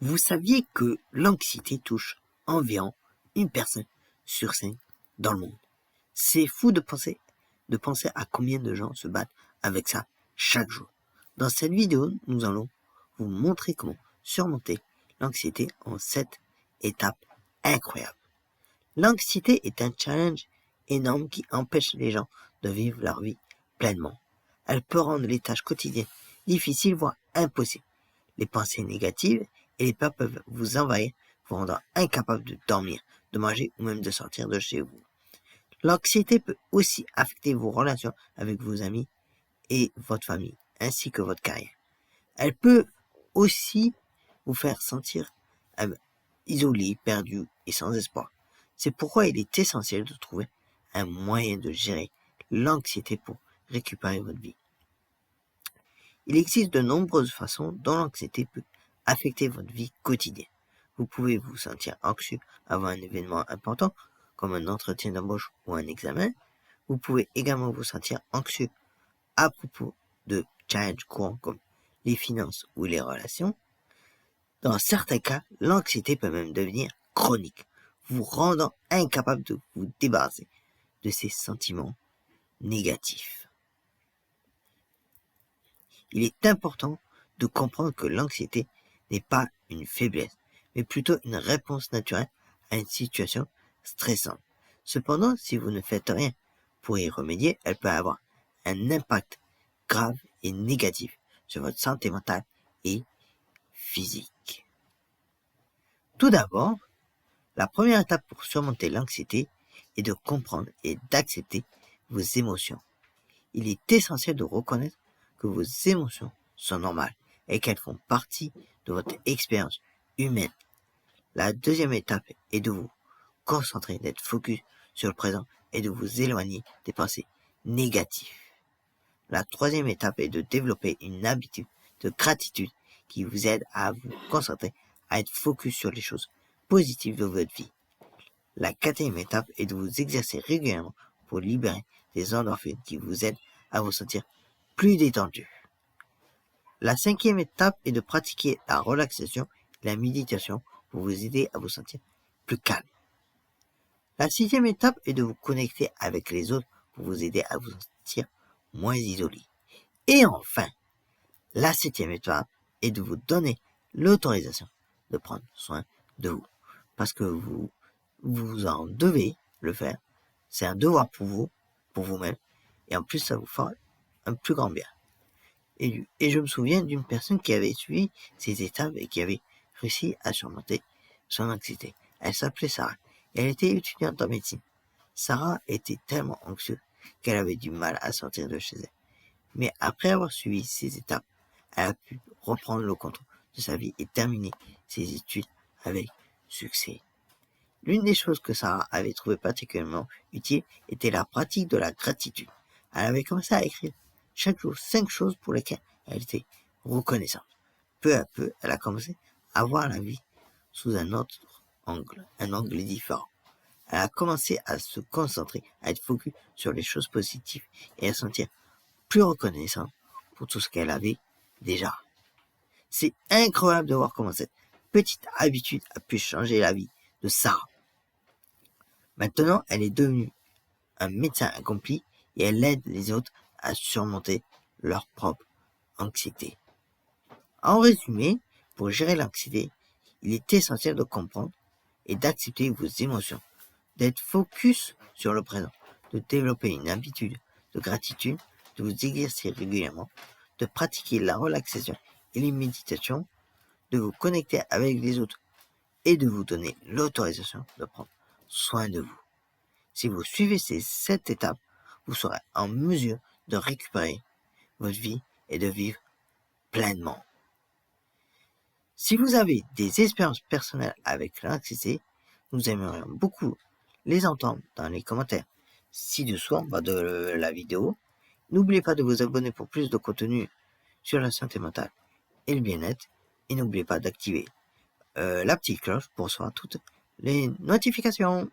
Vous saviez que l'anxiété touche environ une personne sur 5 dans le monde. C'est fou de penser à combien de gens se battent avec ça chaque jour. Dans cette vidéo, nous allons vous montrer comment surmonter l'anxiété en 7 étapes incroyables. L'anxiété est un challenge énorme qui empêche les gens de vivre leur vie pleinement. Elle peut rendre les tâches quotidiennes difficiles, voire impossibles. Les pensées négatives et les peurs peuvent vous envahir, vous rendre incapable de dormir, de manger ou même de sortir de chez vous. L'anxiété peut aussi affecter vos relations avec vos amis et votre famille, ainsi que votre carrière. Elle peut aussi vous faire sentir isolé, perdu et sans espoir. C'est pourquoi il est essentiel de trouver un moyen de gérer l'anxiété pour récupérer votre vie. Il existe de nombreuses façons dont l'anxiété peut affecter votre vie quotidienne. Vous pouvez vous sentir anxieux avant un événement important, comme un entretien d'embauche ou un examen. Vous pouvez également vous sentir anxieux à propos de challenges courants comme les finances ou les relations. Dans certains cas, l'anxiété peut même devenir chronique, vous rendant incapable de vous débarrasser de ces sentiments négatifs. Il est important de comprendre que l'anxiété n'est pas une faiblesse, mais plutôt une réponse naturelle à une situation stressante. Cependant, si vous ne faites rien pour y remédier, elle peut avoir un impact grave et négatif sur votre santé mentale et physique. Tout d'abord, la première étape pour surmonter l'anxiété est de comprendre et d'accepter vos émotions. Il est essentiel de reconnaître que vos émotions sont normales et qu'elles font partie de votre expérience humaine. La deuxième étape est de vous concentrer, d'être focus sur le présent et de vous éloigner des pensées négatives. La troisième étape est de développer une habitude de gratitude qui vous aide à vous concentrer, à être focus sur les choses positives de votre vie. La quatrième étape est de vous exercer régulièrement pour libérer des endorphines qui vous aident à vous sentir plus détendu. La cinquième étape est de pratiquer la relaxation et la méditation pour vous aider à vous sentir plus calme. La sixième étape est de vous connecter avec les autres pour vous aider à vous sentir moins isolé. Et enfin, la septième étape est de vous donner l'autorisation de prendre soin de vous. Parce que vous en devez le faire. C'est un devoir pour vous, pour vous-même. Et en plus, ça vous fera un plus grand bien. Et je me souviens d'une personne qui avait suivi ces étapes et qui avait réussi à surmonter son anxiété. Elle s'appelait Sarah. Et elle était étudiante en médecine. Sarah était tellement anxieuse qu'elle avait du mal à sortir de chez elle. Mais après avoir suivi ces étapes, elle a pu reprendre le contrôle de sa vie et terminer ses études avec succès. L'une des choses que Sarah avait trouvé particulièrement utile était la pratique de la gratitude. Elle avait commencé à écrire chaque jour 5 choses pour lesquelles elle était reconnaissante. Peu à peu, elle a commencé à voir la vie sous un autre angle, un angle différent. Elle a commencé à se concentrer, à être focus sur les choses positives et à se sentir plus reconnaissante pour tout ce qu'elle avait déjà. C'est incroyable de voir comment cette petite habitude a pu changer la vie de Sarah. Maintenant, elle est devenue un médecin accompli et elle aide les autres à surmonter leur propre anxiété. En résumé, pour gérer l'anxiété, il est essentiel de comprendre et d'accepter vos émotions, d'être focus sur le présent, de développer une habitude de gratitude, de vous exercer régulièrement, de pratiquer la relaxation et les méditations, de vous connecter avec les autres et de vous donner l'autorisation de prendre soin de vous. Si vous suivez ces 7 étapes, vous serez en mesure de récupérer votre vie et de vivre pleinement. Si vous avez des expériences personnelles avec l'anxiété, nous aimerions beaucoup les entendre dans les commentaires ci-dessous en bas de la vidéo. N'oubliez pas de vous abonner pour plus de contenu sur la santé mentale et le bien-être. Et n'oubliez pas d'activer la petite cloche pour recevoir toutes les notifications.